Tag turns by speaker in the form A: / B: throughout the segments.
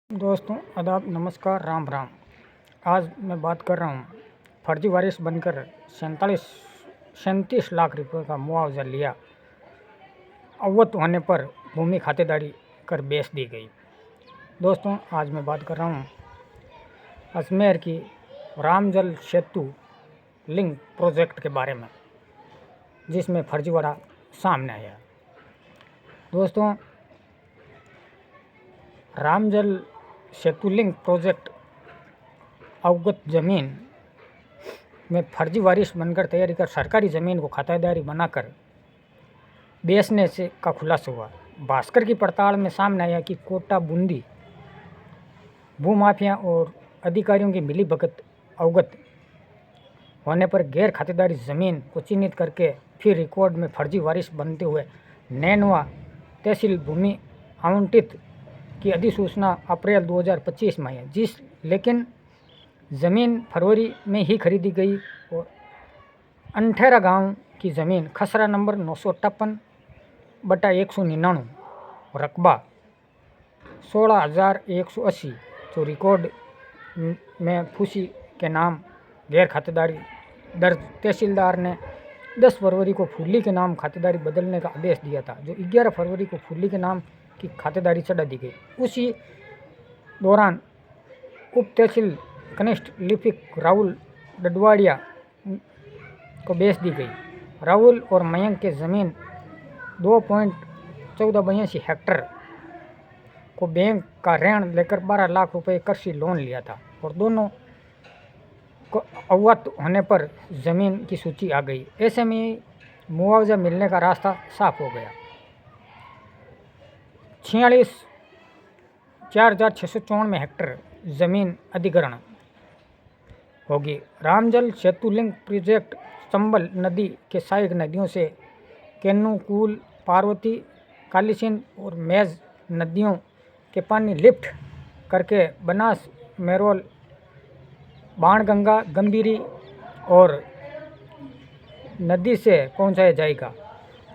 A: दोस्तों आदाब, नमस्कार, राम राम। आज मैं बात कर रहा हूँ फर्जी वारिस बनकर 37 लाख रुपए का मुआवजा लिया, अवगत होने पर भूमि खातेदारी कर बेच दी गई। दोस्तों आज मैं बात कर रहा हूँ अजमेर की रामजल सेतु लिंक प्रोजेक्ट के बारे में, जिसमें फर्जीवाड़ा सामने आया। दोस्तों रामजल सेतु लिंक प्रोजेक्ट अवगत जमीन में फर्जी वारिस बनकर तैयारी कर सरकारी ज़मीन को खातेदारी बनाकर बेचने से का खुलासा हुआ। भास्कर की पड़ताल में सामने आया कि कोटा बूंदी भूमाफिया और अधिकारियों की मिलीभगत अवगत होने पर गैर खातेदारी ज़मीन को चिन्हित करके फिर रिकॉर्ड में फर्जी वारिस बनते हुए नैनवा तहसील भूमि आवंटित की अधिसूचना अप्रैल 2025 में है, लेकिन ज़मीन फरवरी में ही खरीदी गई और 18 गांव की ज़मीन खसरा नंबर 953/199 रकबा 16,180 जो रिकॉर्ड में फूसी के नाम गैर खातेदारी दर्ज। तहसीलदार ने 10 फरवरी को फुल्ली के नाम खातेदारी बदलने का आदेश दिया था, जो 11 फरवरी को फुल्ली के नाम की खातेदारी चढ़ा दी गई। उसी दौरान उप तहसील कनिष्ठ लिपिक राहुल डडवाड़िया को बेच दी गई। राहुल और मयंक के ज़मीन 2.1482 हेक्टेयर को बैंक का ऋण लेकर 12 लाख रुपए कृषि लोन लिया था और दोनों को अवगत होने पर ज़मीन की सूची आ गई। ऐसे में मुआवजा मिलने का रास्ता साफ हो गया। 4,694 हेक्टेयर ज़मीन अधिग्रहण होगी। रामजल सेतु लिंक प्रोजेक्ट चंबल नदी के सहायक नदियों से केन्नू, कूल, पार्वती, कालीसिंध और मेज नदियों के पानी लिफ्ट करके बनास, मेरोल, बाणगंगा, गंभीरी और नदी से पहुंचाया जाएगा।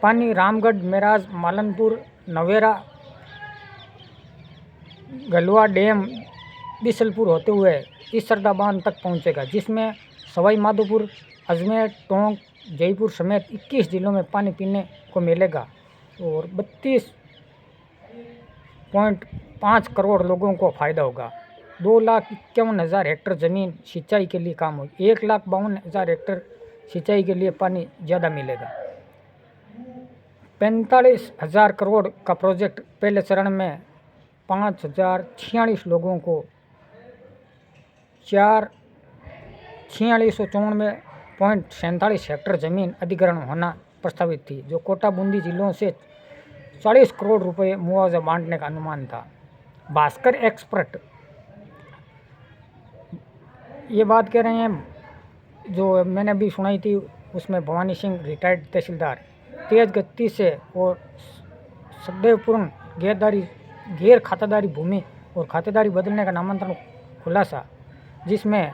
A: पानी रामगढ़, मेराज, मालनपुर, नवेरा, गलवा डैम, बिसलपुर होते हुए इसरदा बांध तक पहुंचेगा, जिसमें सवाई माधोपुर, अजमेर, टोंक, जयपुर समेत 21 जिलों में पानी पीने को मिलेगा और 32.5 करोड़ लोगों को फायदा होगा। 2,51,000 हेक्टेयर जमीन सिंचाई के लिए काम होगी। 1,52,000 हेक्टेयर सिंचाई के लिए पानी ज़्यादा मिलेगा। 45,000 करोड़ का प्रोजेक्ट पहले चरण में 5,046 लोगों को 4694.47 हेक्टेयर जमीन अधिग्रहण होना प्रस्तावित थी, जो कोटा बूंदी जिलों से 40 करोड़ रुपए मुआवजा बांटने का अनुमान था। भास्कर एक्सपर्ट ये बात कह रहे हैं, जो मैंने अभी सुनाई थी उसमें भवानी सिंह रिटायर्ड तहसीलदार तेज गति से और सदैवपूर्ण गैर खातेदारी भूमि और खातेदारी बदलने का नामांतरण खुलासा, जिसमें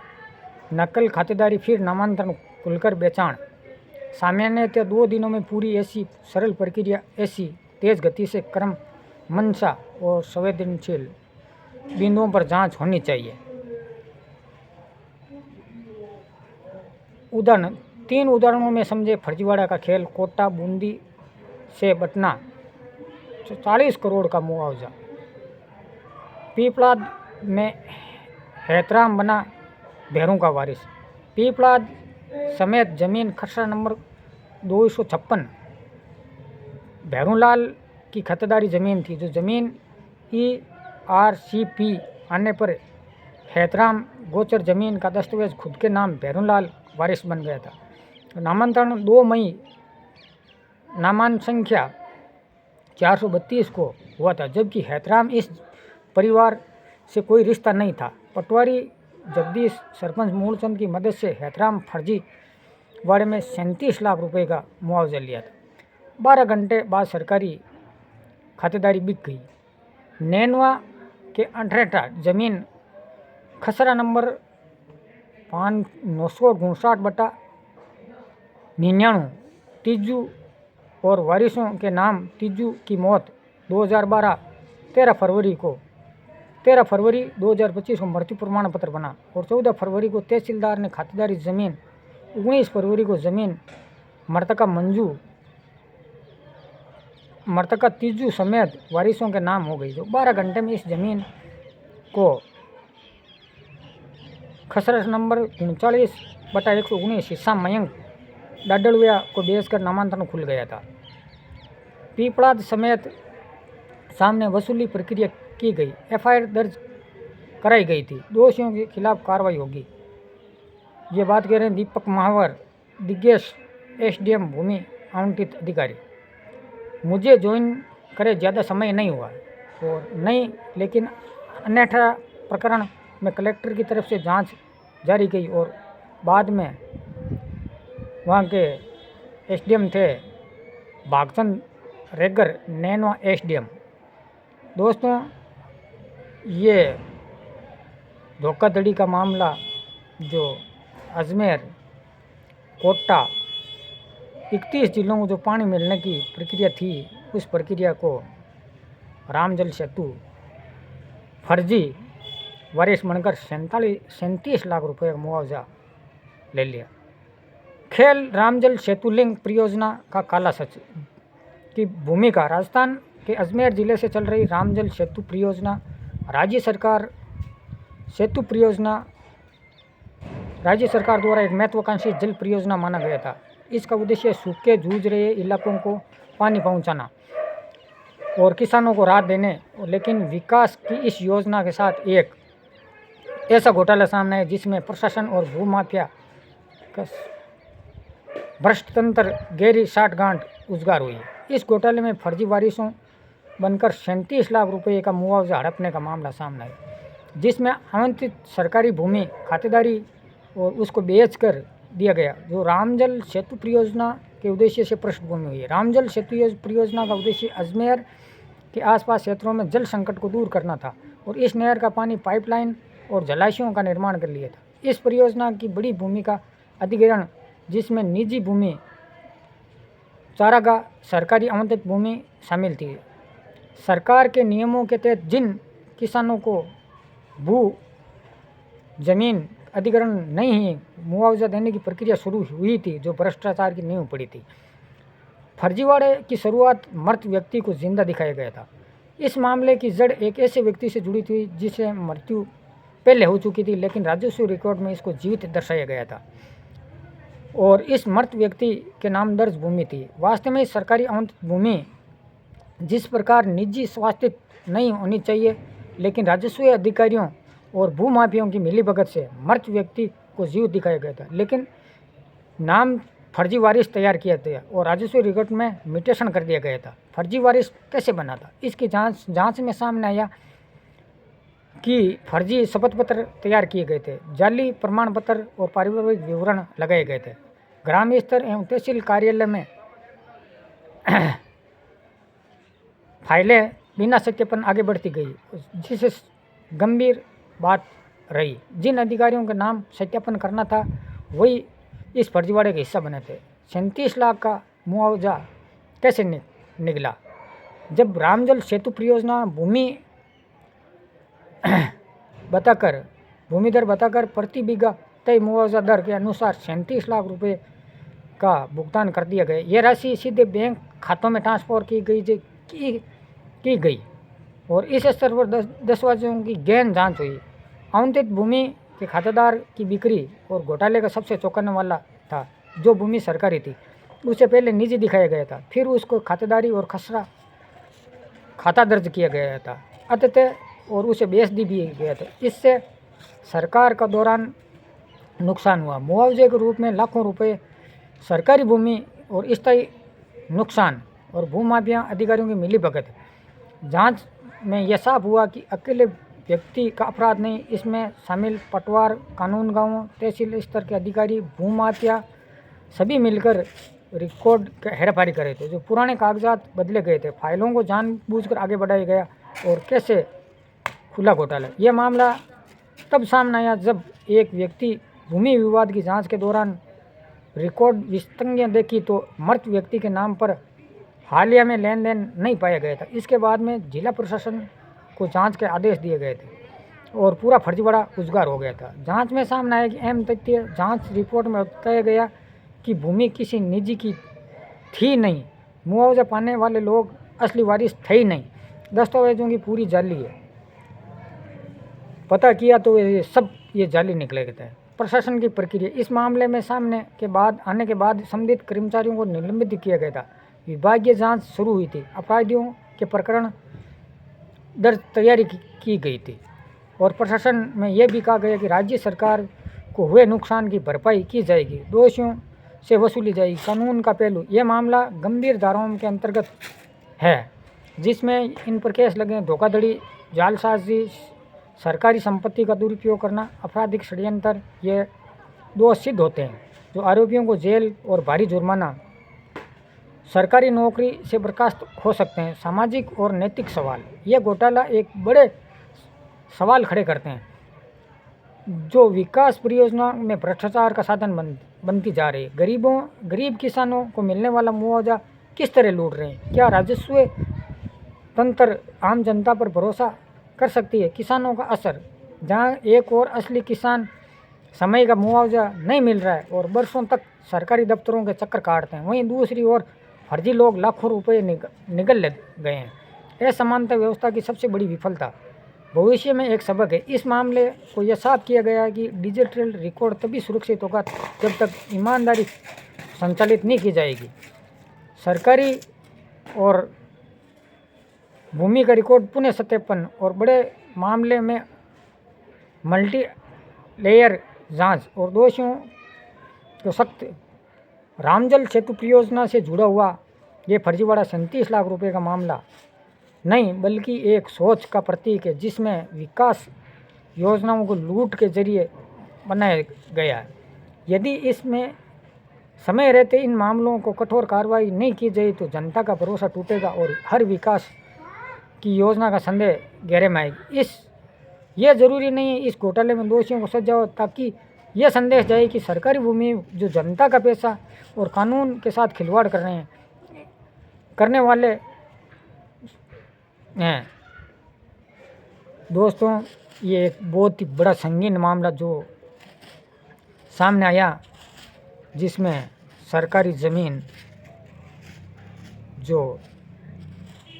A: नकल खातेदारी फिर नामांतरण खुलकर बेचान सामान्यतः 2 दिनों में पूरी। ऐसी सरल प्रक्रिया ऐसी तेज गति से क्रम मंशा और संवेदनशील बिंदुओं पर जांच होनी चाहिए। उदाहरण 3 उदाहरणों में समझे फर्जीवाड़ा का खेल। कोटा बूंदी से बटना 40 करोड़ का मुआवजा। पीपलाद में हैतराम बना भैरों का वारिस। पीपलाद समेत जमीन खसरा नंबर 256 भैरूलाल की खातेदारी जमीन थी, जो जमीन ERCP आने पर हैतराम गोचर जमीन का दस्तावेज खुद के नाम भैरूलाल वारिस बन गया था। नामांतरण 2 मई नामांकन संख्या 432 को हुआ था, जबकि हैतराम इस परिवार से कोई रिश्ता नहीं था। पटवारी जगदीश सरपंच मूलचंद की मदद से हैतराम फर्जी वाड़े में 37 लाख रुपए का मुआवजा लिया था। 12 घंटे बाद सरकारी खातेदारी बिक गई। नैनवा के 18 जमीन खसरा नंबर 959/99 तीजू और वारिसों के नाम तीजू की मौत 2012 13 फरवरी को 13 फरवरी 2025 को मृत्यु प्रमाण पत्र बना और 14 फरवरी को तहसीलदार ने खातेदारी जमीन, 19 फरवरी को जमीन मृतका तीजू समेत वारिसों के नाम हो गई। जो 12 घंटे में इस जमीन को खसरस नंबर 39/119 हिस्सा मयंक डाडलुया को बेचकर नामांतरण खुल गया था। पीपड़ाद समेत सामने वसूली प्रक्रिया की गई, एफआईआर दर्ज कराई गई थी, दोषियों के खिलाफ कार्रवाई होगी। ये बात कह रहे हैं दीपक महावर, दिग्गेश एसडीएम भूमि आवंटित अधिकारी। मुझे ज्वाइन करे ज़्यादा समय नहीं हुआ और नहीं, लेकिन अन्यथा प्रकरण में कलेक्टर की तरफ से जांच जारी की और बाद में वहाँ के एसडीएम थे भागचंद रेगर, नैनवा एसडीएम। दोस्तों, ये धोखाधड़ी का मामला जो अजमेर, कोटा 31 जिलों को जो पानी मिलने की प्रक्रिया थी, उस प्रक्रिया को रामजल सेतु फर्जी वारिस बनकर 37 लाख रुपये का मुआवजा ले लिया। खेल रामजल सेतु लिंक परियोजना का काला सच की भूमिका। राजस्थान के अजमेर जिले से चल रही रामजल सेतु परियोजना राज्य सरकार द्वारा एक महत्वाकांक्षी जल परियोजना माना गया था। इसका उद्देश्य सूखे जूझ रहे इलाकों को पानी पहुंचाना और किसानों को राहत देने। लेकिन विकास की इस योजना के साथ एक ऐसा घोटाला सामने है जिसमें प्रशासन और भूमाफिया का भ्रष्ट तंत्र गहरी साठगांठ उजागर हुई। इस घोटाले में फर्जी वारिसों बनकर 37 लाख रुपए का मुआवजा हड़पने का मामला सामने है, जिसमें आवंटित सरकारी भूमि खातेदारी और उसको बेच कर दिया गया। जो रामजल सेतु परियोजना के उद्देश्य से पृष्ठभूमि हुई है। रामजल सेतु परियोजना का उद्देश्य अजमेर के आसपास क्षेत्रों में जल संकट को दूर करना था और इस नहर का पानी पाइपलाइन और जलाशयों का निर्माण कर लिया था। इस परियोजना की बड़ी भूमिका अधिग्रहण, जिसमें निजी भूमि, चारागाह, सरकारी आवंटित भूमि शामिल थी। सरकार के नियमों के तहत जिन किसानों को भू जमीन अधिग्रहण नहीं मुआवजा देने की प्रक्रिया शुरू हुई थी, जो भ्रष्टाचार की नींव पड़ी थी। फर्जीवाड़े की शुरुआत मृत व्यक्ति को जिंदा दिखाया गया था। इस मामले की जड़ एक ऐसे व्यक्ति से जुड़ी थी जिसे मृत्यु पहले हो चुकी थी, लेकिन राजस्व रिकॉर्ड में इसको जीवित दर्शाया गया था और इस मृत व्यक्ति के नाम दर्ज भूमि थी। वास्तव में सरकारी आवंटित भूमि जिस प्रकार निजी स्वास्थ्य नहीं होनी चाहिए, लेकिन राजस्व अधिकारियों और भूमाफियों की मिलीभगत से मृत व्यक्ति को जीवित दिखाया गया था, लेकिन नाम फर्जी वारिस तैयार किया गया और राजस्व रिकॉर्ड में म्यूटेशन कर दिया गया था। फर्जी वारिस कैसे बना था, इसकी जांच में सामने आया कि फर्जी शपथ पत्र तैयार किए गए थे, जाली प्रमाण पत्र और पारिवारिक विवरण लगाए गए थे। ग्राम स्तर एवं तहसील कार्यालय में फाइलें बिना सत्यापन आगे बढ़ती गई, जिससे गंभीर बात रही। जिन अधिकारियों का नाम सत्यापन करना था वही इस फर्जीवाड़े का हिस्सा बने थे। 37 लाख का मुआवजा कैसे निकला? जब रामजल सेतु परियोजना भूमि दर बताकर प्रति बीघा तय मुआवजा दर के अनुसार 37 लाख रुपए का भुगतान कर दिया गया। यह राशि सीधे बैंक खातों में ट्रांसफर की गई और इस स्तर पर दस्तावेजों की गहन जांच हुई। आवंटित भूमि के खातेदार की बिक्री और घोटाले का सबसे चौंकाने वाला था। जो भूमि सरकारी थी उसे पहले निजी दिखाया गया था, फिर उसको खातेदारी और खसरा खाता दर्ज किया गया था अतः और उसे बेच दी भी गया था। इससे सरकार का दौरान नुकसान हुआ। मुआवजे के रूप में लाखों रुपए सरकारी भूमि और स्थायी नुकसान और भूमाफिया अधिकारियों की मिलीभगत। जांच में यह साफ हुआ कि अकेले व्यक्ति का अपराध नहीं, इसमें शामिल पटवार, कानून गांवों, तहसील स्तर के अधिकारी, भूमाफिया सभी मिलकर रिकॉर्ड हेराफेरी करे थे। जो पुराने कागजात बदले गए थे, फाइलों को जानबूझकर आगे बढ़ाया गया और कैसे खुला घोटाला। यह मामला तब सामने आया जब एक व्यक्ति भूमि विवाद की जांच के दौरान रिकॉर्ड विस्तृतियाँ देखी तो मृत व्यक्ति के नाम पर हालिया में लेन देन नहीं पाया गया था। इसके बाद में जिला प्रशासन को जांच के आदेश दिए गए थे और पूरा फर्जीवाड़ा उजागर हो गया था। जांच में सामने आया कि अहम तथ्य, जांच रिपोर्ट में बताया गया कि भूमि किसी निजी की थी नहीं, मुआवजा पाने वाले लोग असली वारिस थे ही नहीं, दस्तावेजों की पूरी जाली है। पता किया तो ये जाली निकले थे। प्रशासन की प्रक्रिया, इस मामले में सामने के बाद आने के बाद संबंधित कर्मचारियों को निलंबित किया गया था। विभागीय जांच शुरू हुई थी, अपराधियों के प्रकरण दर्ज तैयारी की गई थी और प्रशासन में यह भी कहा गया कि राज्य सरकार को हुए नुकसान की भरपाई की जाएगी, दोषियों से वसूली जाएगी। कानून का पहलू, यह मामला गंभीर धाराओं के अंतर्गत है जिसमें इन पर केस लगे धोखाधड़ी, जालसाजी, सरकारी संपत्ति का दुरुपयोग करना, आपराधिक षड्यंत्र, ये दोष सिद्ध होते हैं जो आरोपियों को जेल और भारी जुर्माना, सरकारी नौकरी से बर्खास्त हो सकते हैं। सामाजिक और नैतिक सवाल, ये घोटाला एक बड़े सवाल खड़े करते हैं जो विकास परियोजना में भ्रष्टाचार का साधन बनती जा रही है। गरीब किसानों को मिलने वाला मुआवजा किस तरह लूट रहे हैं? क्या राजस्व तंत्र आम जनता पर भरोसा कर सकती है? किसानों का असर, जहां एक और असली किसान समय का मुआवजा नहीं मिल रहा है और वर्षों तक सरकारी दफ्तरों के चक्कर काटते हैं, वहीं दूसरी ओर फर्जी लोग लाखों रुपए निगल गए हैं। असमानता व्यवस्था की सबसे बड़ी विफलता भविष्य में एक सबक है। इस मामले को यह साफ किया गया है कि डिजिटल रिकॉर्ड तभी सुरक्षित होगा जब तक ईमानदारी संचालित नहीं की जाएगी। सरकारी और भूमि का रिकॉर्ड पुनः सत्यापन और बड़े मामले में मल्टी लेयर जांच और दोषियों को सख्त। रामजल सेतु परियोजना से जुड़ा हुआ ये फर्जीवाड़ा 37 लाख रुपए का मामला नहीं बल्कि एक सोच का प्रतीक है जिसमें विकास योजनाओं को लूट के जरिए बनाया गया है। यदि इसमें समय रहते इन मामलों को कठोर कार्रवाई नहीं की जाए तो जनता का भरोसा टूटेगा और हर विकास की योजना का संदेह गहरे में आएगी। यह जरूरी नहीं है इस घोटाले में दोषियों को सजा हो, ताकि यह संदेश जाए कि सरकारी भूमि जो जनता का पैसा और कानून के साथ खिलवाड़ करने वाले हैं। दोस्तों, ये एक बहुत ही बड़ा संगीन मामला जो सामने आया, जिसमें सरकारी ज़मीन, जो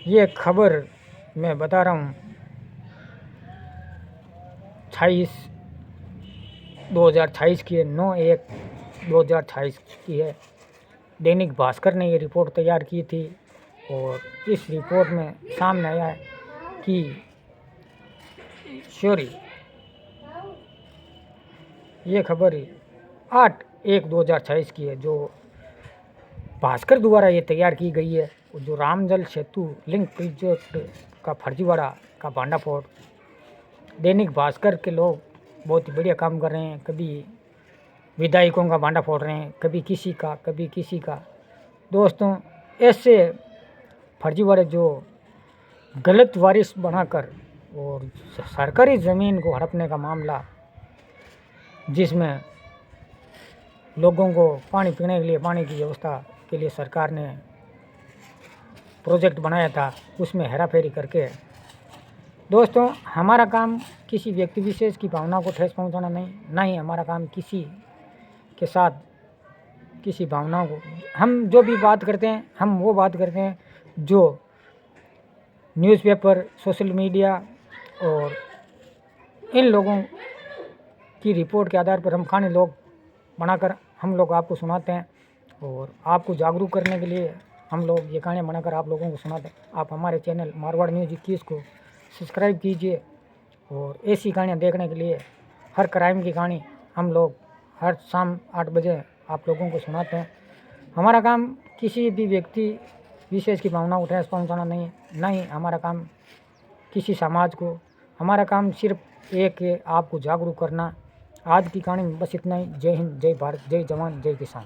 A: ये खबर मैं बता रहा हूँ 2026 की है, 9/1/2026 की है। दैनिक भास्कर ने ये रिपोर्ट तैयार की थी और इस रिपोर्ट में सामने आया है कि ये खबर 8/1/2026 की है जो भास्कर द्वारा ये तैयार की गई है। जो रामजल सेतु लिंक प्रोजेक्ट का फर्जीवाड़ा का भांडाफोड़, दैनिक भास्कर के लोग बहुत ही बढ़िया काम कर रहे हैं। कभी विधायकों का भांडा फोड़ रहे हैं, कभी किसी का। दोस्तों, ऐसे फर्जीवाड़े जो गलत वारिस बनाकर और सरकारी ज़मीन को हड़पने का मामला, जिसमें लोगों को पानी पीने के लिए पानी की व्यवस्था के लिए सरकार ने प्रोजेक्ट बनाया था, उसमें हेराफेरी करके। दोस्तों, हमारा काम किसी व्यक्ति विशेष की भावना को ठेस पहुंचाना नहीं, ना ही हमारा काम किसी के साथ किसी भावनाओं को, हम जो भी बात करते हैं हम वो बात करते हैं जो न्यूज़पेपर, सोशल मीडिया और इन लोगों की रिपोर्ट के आधार पर हम कहानी लोग बनाकर हम लोग आपको सुनाते हैं और आपको जागरूक करने के लिए हम लोग ये कहानियाँ बनाकर आप लोगों को सुनाते हैं। आप हमारे चैनल मारवाड़ न्यूज़ 21 को सब्सक्राइब कीजिए और ऐसी कहानियाँ देखने के लिए हर क्राइम की कहानी हम लोग हर शाम 8 बजे आप लोगों को सुनाते हैं। हमारा काम किसी भी व्यक्ति विशेष की भावनाओं को ठेस पहुँचाना नहीं है, ना ही हमारा काम किसी समाज को। हमारा काम सिर्फ एक है, आपको जागरूक करना। आज की कहानी में बस इतना ही। जय हिंद, जय भारत, जय जवान, जय किसान।